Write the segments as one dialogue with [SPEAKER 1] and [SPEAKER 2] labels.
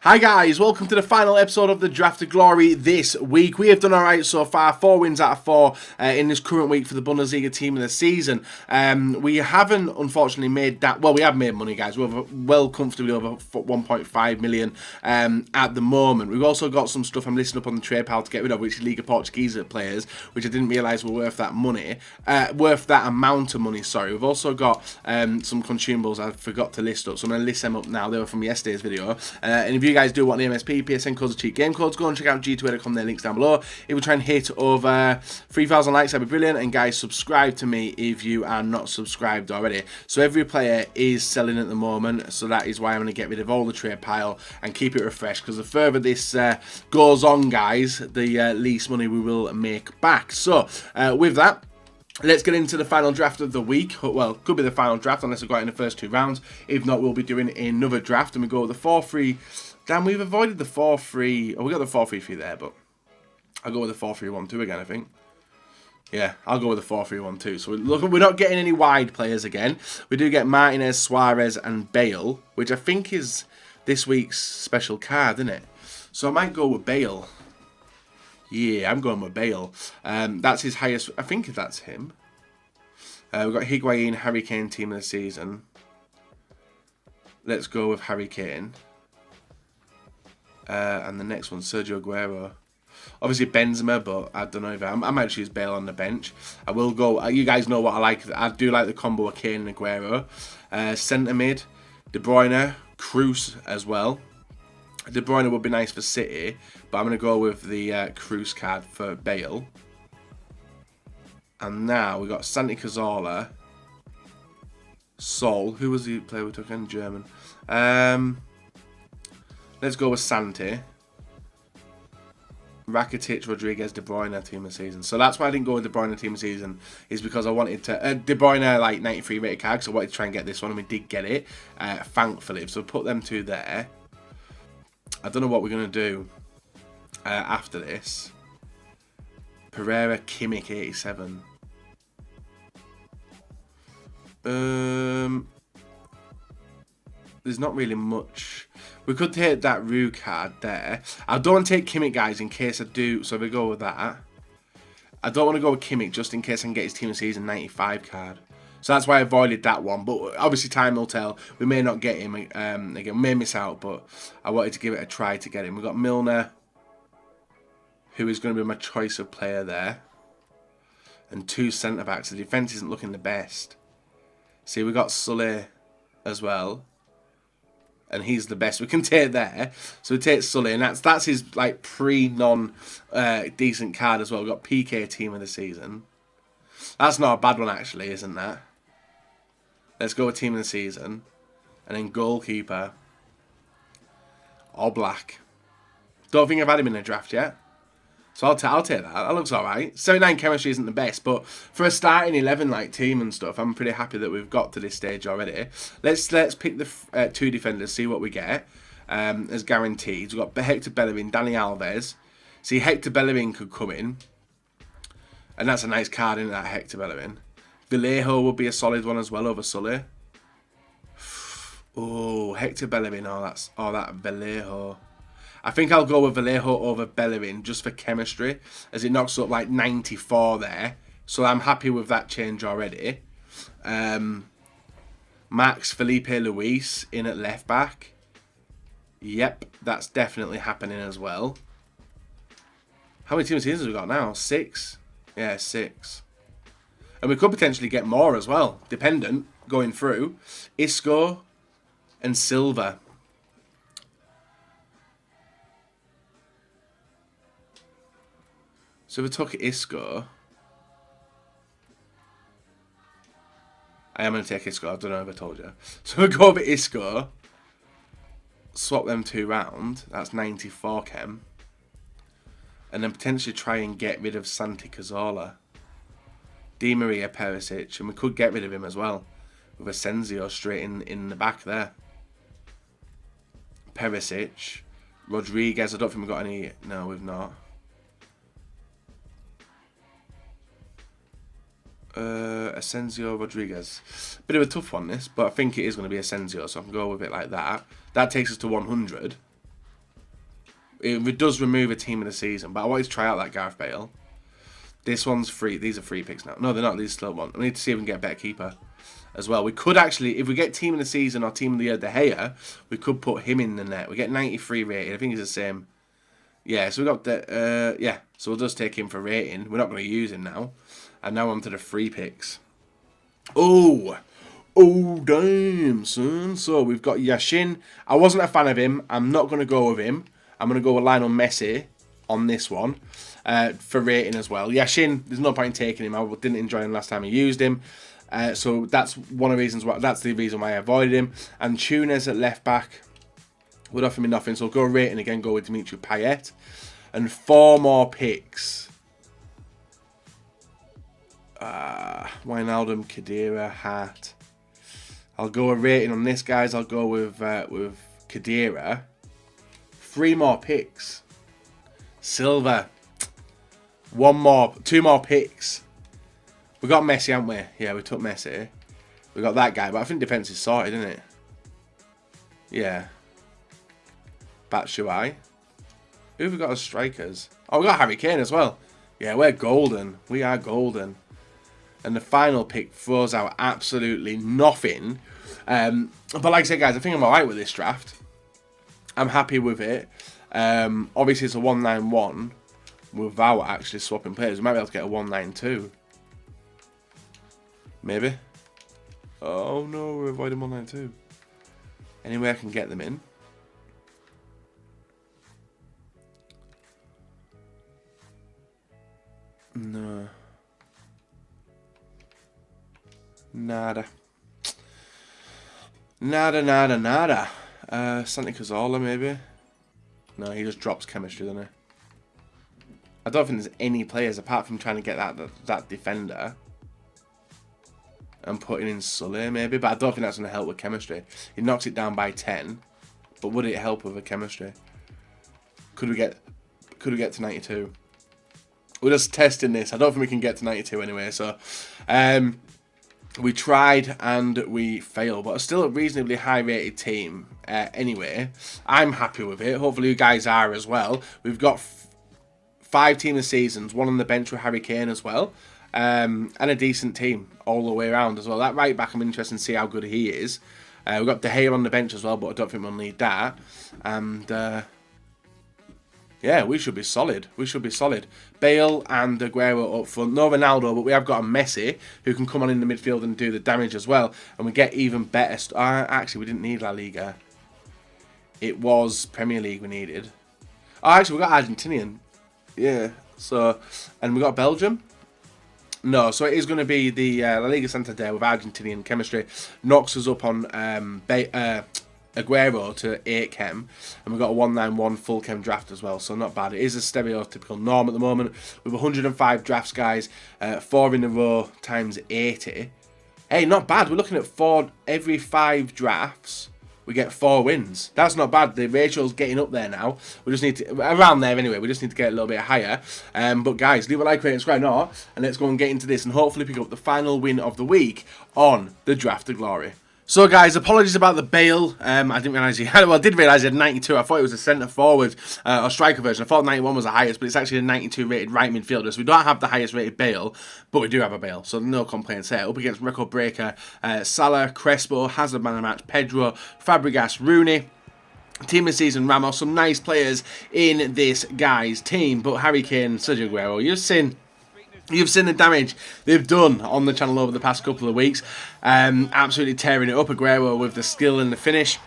[SPEAKER 1] Hi guys, welcome to the final episode of the Draft of Glory this week. We have done alright so far, 4 wins out of 4 in this current week for the Bundesliga team of the season. We haven't unfortunately made that, well we have made money guys, we're well comfortably over 1.5 million at the moment. We've also got some stuff I'm listing up on the trade pile to get rid of, which is Liga Portuguesa players, which I didn't realise were worth that money, worth that amount of money, sorry. We've also got some consumables I forgot to list up, so I'm going to list them up now. They were from yesterday's video, and if you guys do want the MSP, PSN codes, or cheap game codes, go and check out g2a.com, their links down below. If we try and hit over 3,000 likes, that'd be brilliant. And guys, subscribe to me if you are not subscribed already. So every player is selling at the moment, so that is why I'm going to get rid of all the trade pile and keep it refreshed, because the further this goes on, guys, the least money we will make back. So with that, let's get into the final draft of the week. Well, could be the final draft unless I got in the first 2 rounds. If not, we'll be doing another draft, and we go with the 4-3. Damn, we've avoided the 4-3. Oh, we got the 4-3-3 there, but I'll go with the 4-3-1-2 again, I think. Yeah, I'll go with the 4-3-1-2. So we're not getting any wide players again. We do get Martinez, Suarez, and Bale, which I think is this week's special card, isn't it? So I might go with Bale. Yeah, I'm going with Bale. That's his highest. I think that's him. We've got Higuain, Harry Kane, team of the season. Let's go with Harry Kane. And the next one, Sergio Aguero. Obviously Benzema, but I don't know if I might choose Bale on the bench. I will go. You guys know what I like. I do like the combo of Kane and Aguero. Centre mid, De Bruyne, Kroos as well. De Bruyne would be nice for City, but I'm going to go with the Kroos card for Bale. And now we've got Santi Cazorla, Sol. Who was the player we took in? German. Let's go with Santi. Rakitic, Rodriguez, De Bruyne, team of the season. So that's why I didn't go with De Bruyne team of the season, is because I wanted to... De Bruyne, like 93 rated card, so I wanted to try and get this one, and we did get it, thankfully. So put them two there. I don't know what we're going to do after this. Pereira, Kimmich, 87. There's not really much. We could take that Rue card there. I don't want to take Kimmich, guys, in case I do. So we go with that. I don't want to go with Kimmich just in case I can get his team of season 95 card. So that's why I avoided that one. But obviously time will tell. We may not get him again. We may miss out, but I wanted to give it a try to get him. We've got Milner, who is going to be my choice of player there. And 2 centre-backs. The defence isn't looking the best. See, we got Sully as well. And he's the best we can take there. So we take Sully, and that's his like pre-non decent card as well. We've got PK team of the season. That's not a bad one actually, isn't that? Let's go with team of the season. And then goalkeeper. Oblak. Don't think I've had him in a draft yet. So I'll take that. That looks alright. 79 chemistry isn't the best, but for a starting 11 like team and stuff, I'm pretty happy that we've got to this stage already. Let's pick the 2 defenders, see what we get as guaranteed. We've got Hector Bellerin, Dani Alves. See, Hector Bellerin could come in. And that's a nice card, isn't that, Hector Bellerin? Vallejo would be a solid one as well over Sully. Oh, Hector Bellerin. That Vallejo. I think I'll go with Vallejo over Bellerin just for chemistry, as it knocks up like 94 there. So I'm happy with that change already. Max Felipe Luis in at left back. Yep, that's definitely happening as well. How many team seasons have we got now? 6? Yeah, 6. And we could potentially get more as well, dependent, going through. Isco and Silva. So we took Isco. I am going to take Isco. I don't know if I told you. So we go over Isco. Swap them 2 round. That's 94 chem. And then potentially try and get rid of Santi Cazorla. Di Maria, Perisic. And we could get rid of him as well. With Asensio straight in the back there. Perisic. Rodriguez. I don't think we've got any... No, we've not. Asensio, Rodriguez. Bit of a tough one this, but I think it is going to be Asensio, so I can go with it like that. That takes us to 100. It does remove a team of the season, but I wanted to try out that Gareth Bale. This one's free. These are free picks now. No, they're not. These are still one. We need to see if we can get a better keeper as well. We could actually, if we get team of the season or team of the year De Gea, we could put him in the net. We get 93 rated. I think it's the same. Yeah, so we got the, yeah. So we'll just take him for rating. We're not going to use him now. And now on to the free picks. Oh, damn, son. So we've got Yashin. I wasn't a fan of him. I'm not going to go with him. I'm going to go with Lionel Messi on this one for rating as well. Yashin, there's no point in taking him. I didn't enjoy him last time I used him. So that's one of the reasons why. That's the reason why I avoided him. And Tunes at left back would offer me nothing. So I'll go rating again. Go with Dimitri Payet. And 4 more picks. Wijnaldum, Khedira, Hart. I'll go a rating on this, guys. I'll go with Khedira. 3 more picks. Silva. 2 more picks. We got Messi, haven't we? Yeah, we took Messi. We got that guy, but I think defense is sorted, isn't it? Yeah. Batshuayi. Who have we got as strikers? Oh, we got Harry Kane as well. Yeah, we're golden. We are golden. And the final pick throws out absolutely nothing. But like I said, guys, I think I'm alright with this draft. I'm happy with it. Obviously, it's a 191 without actually swapping players. We might be able to get a 192. Maybe. Oh no, we're avoiding 192. Any way I can get them in? No. Nada. Nada. Santi Cazorla, maybe? No, he just drops chemistry, doesn't he? I don't think there's any players apart from trying to get that defender and putting in Sully, maybe, but I don't think that's going to help with chemistry. He knocks it down by 10, but would it help with the chemistry? Could we get to 92? We're just testing this. I don't think we can get to 92 anyway, so we tried and we failed, but it's still a reasonably high rated team anyway. I'm happy with it. Hopefully you guys are as well. We've got 5 team of seasons, 1 on the bench with Harry Kane as well, and a decent team all the way around as well. That right back, I'm interested to see how good he is. We've got De Gea on the bench as well, but I don't think we'll need that. And yeah, we should be solid. Bale and Aguero up front. No Ronaldo, but we have got a Messi who can come on in the midfield and do the damage as well. And we get even better. Actually, we didn't need La Liga. It was Premier League we needed. Oh, actually, we got Argentinian. Yeah. So, and we got Belgium. No, so it is going to be the La Liga Santander with Argentinian chemistry. Knocks us up on Aguero to 8 chem, and we've got a 191 full chem draft as well, so not bad. It is a stereotypical norm at the moment. With 105 drafts, guys, 4 in a row times 80. Hey, not bad. We're looking at 4 every 5 drafts. We get 4 wins. That's not bad. The ratio's getting up there now. We just need to, around there anyway, we just need to get a little bit higher. But guys, leave a like, rate, and subscribe now, and let's go and get into this and hopefully pick up the final win of the week on the Draft of Glory. So guys, apologies about the Bale. I didn't realise he had, well, I did realise he had 92. I thought it was a centre forward or striker version. I thought 91 was the highest, but it's actually a 92 rated right midfielder. So we don't have the highest rated Bale, but we do have a Bale. So no complaints there. Up against record breaker Salah, Crespo, Hazard man of the match, Pedro, Fabregas, Rooney. Team of the season, Ramos. Some nice players in this guy's team, but Harry Kane, Sergio Aguero, You've seen the damage they've done on the channel over the past couple of weeks. Absolutely tearing it up. Aguero with the skill and the finish.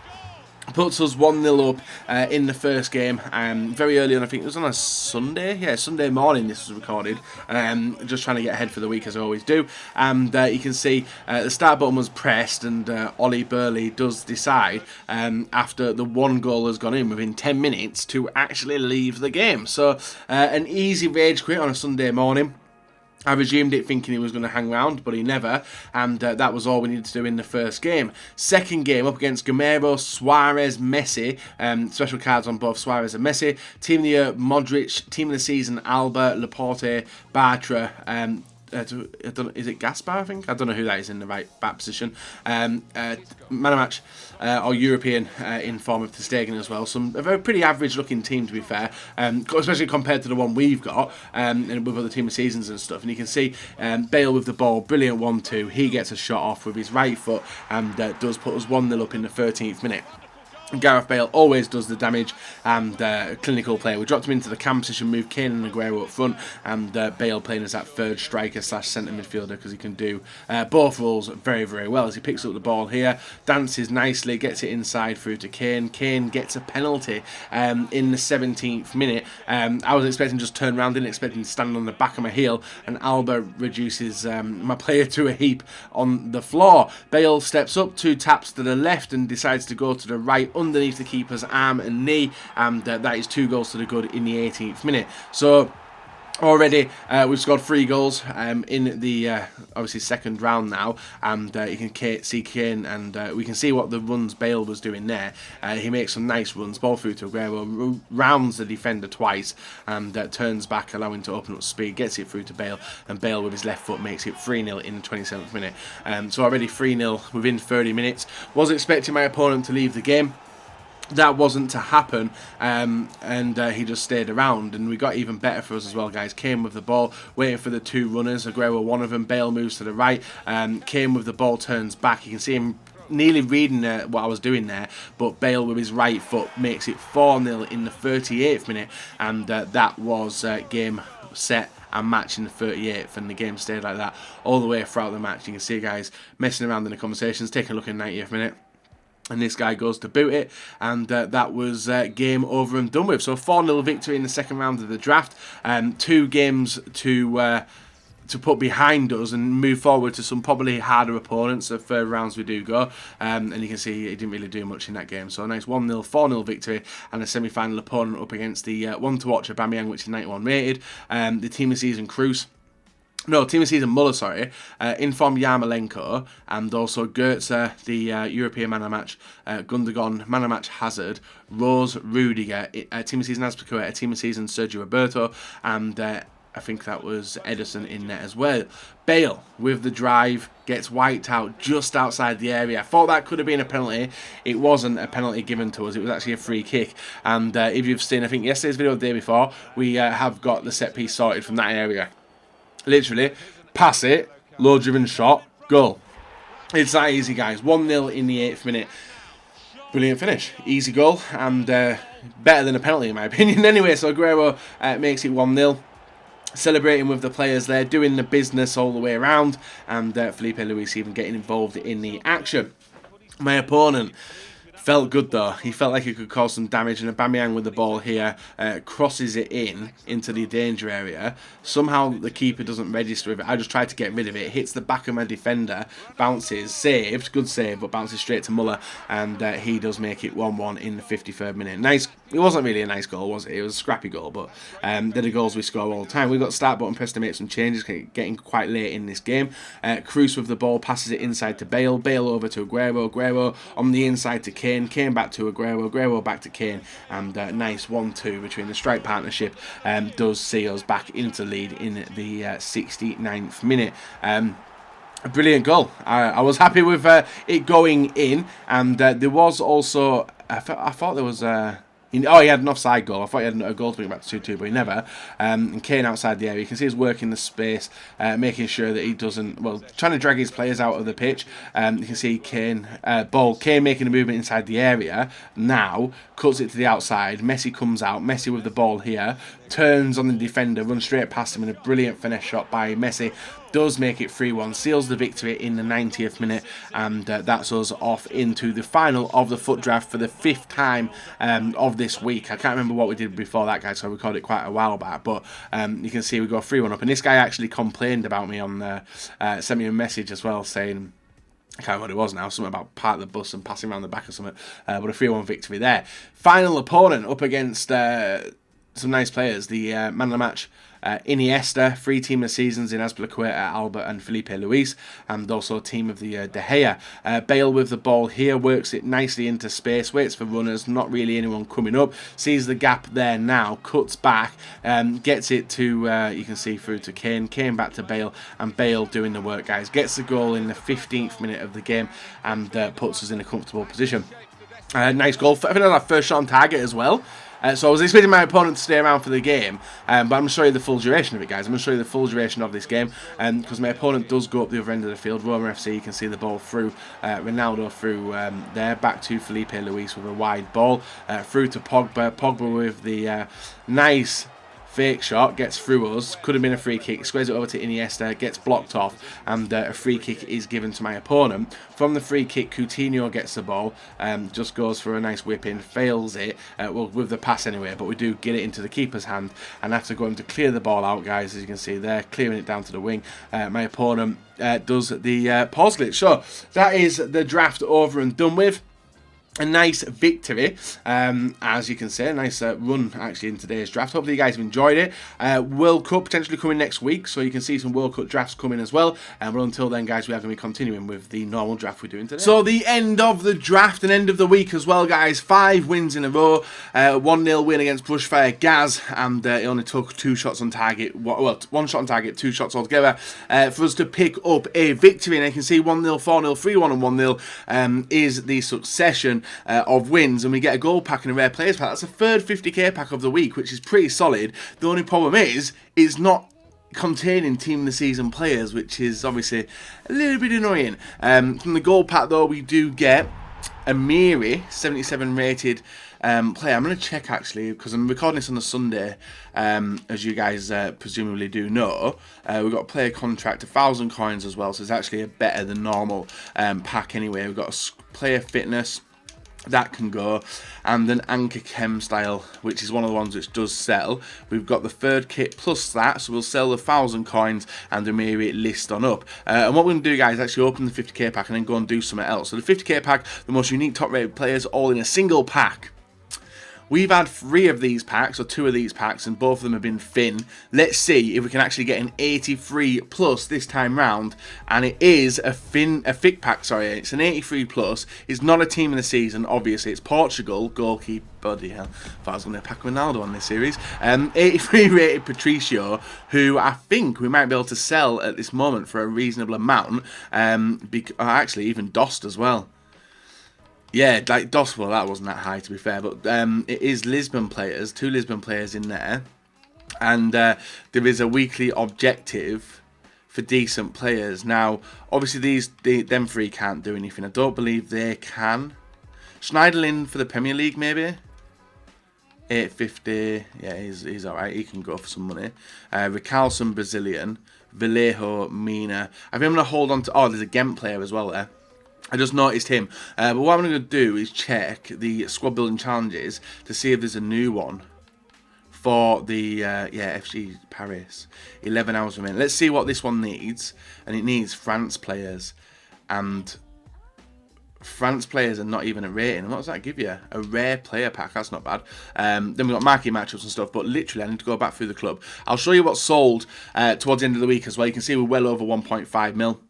[SPEAKER 1] Puts us 1-0 up in the first game. Very early on, I think it was on a Sunday. Yeah, Sunday morning this was recorded. Just trying to get ahead for the week as I always do. And you can see the start button was pressed, and Ollie Burley does decide after the 1 goal has gone in within 10 minutes to actually leave the game. So an easy rage quit on a Sunday morning. I resumed it thinking he was going to hang around, but he never, and that was all we needed to do in the first game. Second game, up against Gamero, Suarez, Messi, special cards on both Suarez and Messi. Team of the year, Modric. Team of the season, Alba, Laporte, Bartra. is it Gaspar? I think I don't know who that is in the right back position. Man of match or European in form of ter Stegen as well. Some a very pretty average looking team, to be fair, especially compared to the one we've got and with other team of seasons and stuff. And you can see Bale with the ball, brilliant 1-2. He gets a shot off with his right foot and does put us 1-0 up in the 13th minute. Gareth Bale always does the damage and clinical player. We dropped him into the cam position, moved Kane and Aguero up front, and Bale playing as that third striker / centre midfielder because he can do both roles very, very well. As he picks up the ball here, dances nicely, gets it inside through to Kane. Kane gets a penalty in the 17th minute. I was expecting just turn around, didn't expect him to stand on the back of my heel, and Alba reduces my player to a heap on the floor. Bale steps up, 2 taps to the left and decides to go to the right underneath the keeper's arm and knee, and that is 2 goals to the good in the 18th minute. So already we've scored 3 goals in the obviously second round now, and you can see Kane, and we can see what the runs Bale was doing there. He makes some nice runs, ball through to Aguero, rounds the defender twice, and turns back, allowing to open up speed, gets it through to Bale, and Bale with his left foot makes it 3-0 in the 27th minute. So already 3-0 within 30 minutes. Was expecting my opponent to leave the game. That wasn't to happen, and he just stayed around, and we got even better for us as well, guys. Kane with the ball, waiting for the 2 runners. Aguero, one of them. Bale moves to the right. Kane with the ball turns back. You can see him nearly reading what I was doing there, but Bale with his right foot makes it 4-0 in the 38th minute, and that was game, set and match in the 38th, and the game stayed like that all the way throughout the match. You can see guys messing around in the conversations, taking a look in the 90th minute. And this guy goes to boot it, and that was game over and done with. So 4-0 victory in the second round of the draft. 2 games to put behind us and move forward to some probably harder opponents. The third rounds we do go, and you can see he didn't really do much in that game. So a nice 1-0, 4-0 victory, and a semi-final opponent up against the one to watch, Aubameyang, which is 91 rated. The team of season Cruz. No, team of season Muller, sorry. Inform Yarmolenko, and also Goetze, the European man of match, Gundogan, man of match Hazard, Rose, Rudiger, team of season Azpilicueta, team of season Sergio Roberto, and I think that was Edison in there as well. Bale, with the drive, gets wiped out just outside the area. I thought that could have been a penalty. It wasn't a penalty given to us. It was actually a free kick. And if you've seen, I think yesterday's video or the day before, we have got the set piece sorted from that area. Literally, pass it, low-driven shot, goal. It's that easy, guys. 1-0 in the 8th minute. Brilliant finish. Easy goal, and better than a penalty, in my opinion. Anyway, so Aguero makes it 1-0. Celebrating with the players there, doing the business all the way around, and Felipe Luis even getting involved in the action. My opponent felt good though. He felt like he could cause some damage, and Aubameyang with the ball here crosses it into the danger area. Somehow the keeper doesn't register with it. I just tried to get rid of it. Hits the back of my defender, bounces, saved, good save, but bounces straight to Muller, and he does make it 1-1 in the 53rd minute. Nice. It wasn't really a nice goal, was it? It was a scrappy goal, but they're the goals we score all the time. We've got start button pressed to make some changes, getting quite late in this game. Cruz with the ball, passes it inside to Bale. Bale over to Aguero. Aguero on the inside to Kane. Kane back to Aguero. Aguero back to Kane. And nice 1-2 between the strike partnership does see us back into lead in the 69th minute. A brilliant goal. I was happy with it going in, and there was also I thought there was he had an offside goal. I thought he had a goal to bring back to 2-2, but he never. And Kane outside the area. You can see he's working the space, making sure that he doesn't, trying to drag his players out of the pitch. You can see Kane making a movement inside the area. Now, cuts it to the outside. Messi comes out. Messi with the ball here. Turns on the defender, runs straight past him, and a brilliant finesse shot by Messi does make it 3-1, seals the victory in the 90th minute, and that's us off into the final of the FUT draft for the 5th time of this week. I can't remember what we did before that, guys, so I recorded it quite a while back, but you can see we go 3-1 up, and this guy actually complained about me on sent me a message as well saying, I can't remember what it was now, something about part of the bus and passing around the back or something, but a 3-1 victory there. Final opponent up against some nice players, the man of the match, Iniesta, 3 team of the seasons in Azpilicueta, Alba and Felipe Luis, and also team of the year De Gea. Bale with the ball here, works it nicely into space, waits for runners, not really anyone coming up, sees the gap there now, cuts back, gets it to, you can see through to Kane back to Bale, and Bale doing the work, guys. Gets the goal in the 15th minute of the game and puts us in a comfortable position. Nice goal. I think that was our first shot on target as well. So I was expecting my opponent to stay around for the game, but I'm going to show you the full duration of it, guys. I'm going to show you the full duration of this game, because my opponent does go up the other end of the field. Roma FC, you can see the ball through, Ronaldo through there, back to Felipe Luis with a wide ball, through to Pogba. Pogba with the nice fake shot, gets through us, could have been a free kick, squares it over to Iniesta, gets blocked off, and a free kick is given to my opponent. From the free kick, Coutinho gets the ball, just goes for a nice whip in, fails it, well, with the pass anyway, but we do get it into the keeper's hand, and have to go in to clear the ball out, guys, as you can see there, clearing it down to the wing. My opponent does the pause glitch. So that is the draft over and done with. A nice victory, as you can see, a nice run actually in today's draft. Hopefully you guys have enjoyed it. World Cup potentially coming next week, so you can see some World Cup drafts coming as well. But until then, guys, we are going to be continuing with the normal draft we're doing today. So the end of the draft and end of the week as well, guys. 5 wins in a row. 1-0 win against Brushfire Gaz, and it only took 2 shots on target. Well, 1 shot on target, 2 shots altogether for us to pick up a victory. And you can see 1-0, 4-0, 3-1 and 1-0 is the succession of wins, and we get a gold pack and a rare players pack. That's the third 50k pack of the week, which is pretty solid. The only problem is it's not containing team of the season players, which is obviously a little bit annoying. From the gold pack though, we do get a Miri 77 rated player. I'm going to check actually, because I'm recording this on a Sunday, as you guys presumably do know. We've got a player contract, 1,000 coins as well, so it's actually a better than normal pack anyway. We've got a player fitness, that can go, and an Anchor Chem style, which is one of the ones which does sell. We've got the third kit plus that, so we'll sell the 1,000 coins and a Miri list on up. And what we're going to do, guys, is actually open the 50k pack and then go and do something else. So the 50k pack, the most unique top rated players, all in a single pack. We've had 3 of these packs, or 2 of these packs, and both of them have been Finn. Let's see if we can actually get an 83 plus this time round. And it is a Fick pack, sorry. It's an 83 plus. It's not a team of the season, obviously. It's Portugal, goalkeeper. Bloody hell. I thought I was going to pack Ronaldo on this series. 83 rated Patricio, who I think we might be able to sell at this moment for a reasonable amount. Actually, even Dost as well. Yeah, like DOS, well, that wasn't that high to be fair, but it is Lisbon players, 2 Lisbon players in there, and there is a weekly objective for decent players. Now, obviously, them 3 can't do anything. I don't believe they can. Schneiderlin for the Premier League, maybe. 850, yeah, he's alright, he can go for some money. Ricalson, Brazilian. Vallejo, Mina. I think I'm going to hold on to, oh, there's a Ghent player as well there. I just noticed him. But what I'm going to do is check the squad building challenges to see if there's a new one for the FC Paris. 11 hours remaining. Let's see what this one needs. And it needs France players. And France players are not even a rating. What does that give you? A rare player pack. That's not bad. Then we've got marquee matchups and stuff. But literally, I need to go back through the club. I'll show you what's sold towards the end of the week as well. You can see we're well over 1.5 mil.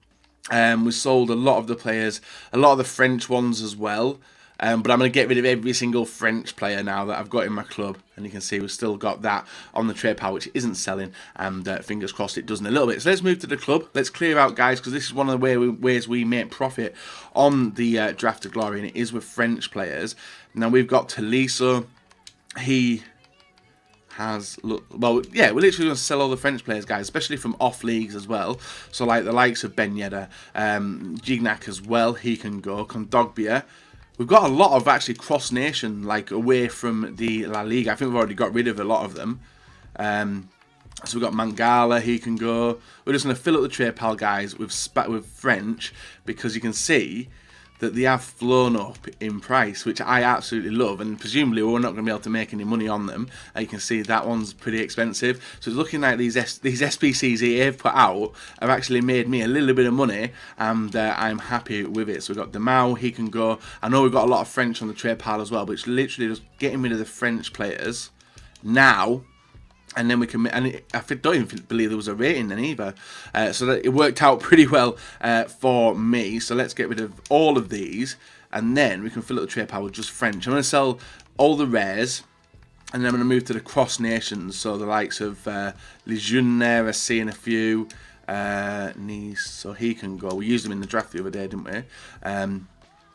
[SPEAKER 1] We sold a lot of the players, a lot of the French ones as well. But I'm going to get rid of every single French player now that I've got in my club. And you can see we've still got that on the trade pile, which isn't selling. And fingers crossed it doesn't a little bit. So let's move to the club. Let's clear out, guys, because this is one of the ways we make profit on the Draft of Glory. And it is with French players. Now we've got Tolisso. He well, yeah, we're literally going to sell all the French players, guys, especially from off leagues as well. So like the likes of Ben Yedder, Gignac as well, he can go. Kondogbia. We've got a lot of actually cross nation, like away from the La Liga. I think we've already got rid of a lot of them. So we've got Mangala, he can go. We're just going to fill up the trade pile, guys, with French, because you can see that they have flown up in price, which I absolutely love, and presumably we're not going to be able to make any money on them. You can see that one's pretty expensive. So it's looking like these SPCs they've put out have actually made me a little bit of money, and I'm happy with it. So we've got Demau, he can go. I know we've got a lot of French on the trade pile as well, but it's literally just getting rid of the French players now And then we can, and I don't even believe there was a rating then either. So that it worked out pretty well for me. So let's get rid of all of these, and then we can fill up the trade pile with just French. I'm going to sell all the rares, and then I'm going to move to the cross nations. So the likes of Lejeune there, I see in a few. Nice, so he can go. We used him in the draft the other day, didn't we?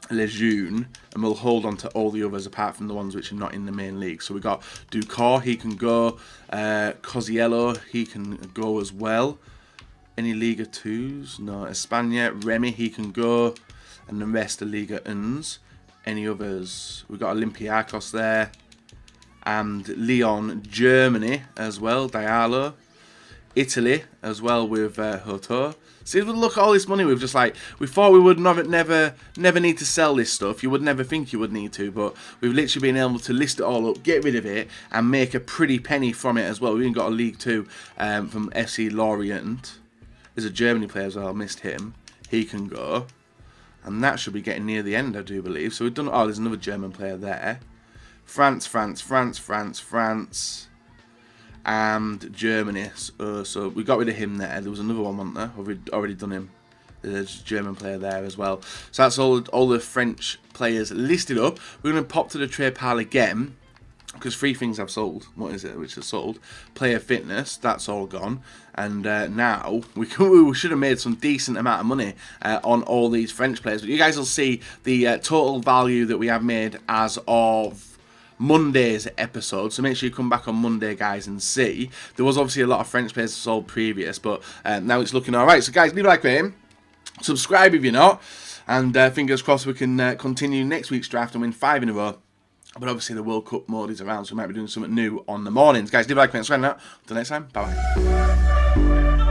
[SPEAKER 1] Lejeune, and we'll hold on to all the others apart from the ones which are not in the main league. So we got Ducor, he can go. Cosiello, he can go as well. Any Liga 2s? No. España, Remy, he can go. And the rest are Liga 1s. Any others? We've got Olympiacos there. And Lyon, Germany as well, Diallo. Italy as well with Hoto. See, look at all this money we've just we thought we would never need to sell this stuff. You would never think you would need to, but we've literally been able to list it all up, get rid of it, and make a pretty penny from it as well. We even got a League 2 from FC Lorient. There's a Germany player as well, I missed him. He can go. And that should be getting near the end, I do believe. So we've done, oh, there's another German player there. France. And Germany, so we got rid of him there. There was another one, wasn't there? We've already done him. There's a German player there as well. So that's all the French players listed up. We're going to pop to the trade pile again, because 3 things I've sold. What is it which is sold? Player fitness, that's all gone. And now we should have made some decent amount of money on all these French players. But you guys will see the total value that we have made as of Monday's episode, so make sure you come back on Monday, guys, and see. There was obviously a lot of French players sold previous, but now it's looking alright. So guys, leave a like for him, subscribe if you're not, and fingers crossed we can continue next week's draft and win 5 in a row. But obviously the World Cup mode is around, so we might be doing something new on the mornings. Guys, leave a like for him, subscribe now. Until next time, bye bye.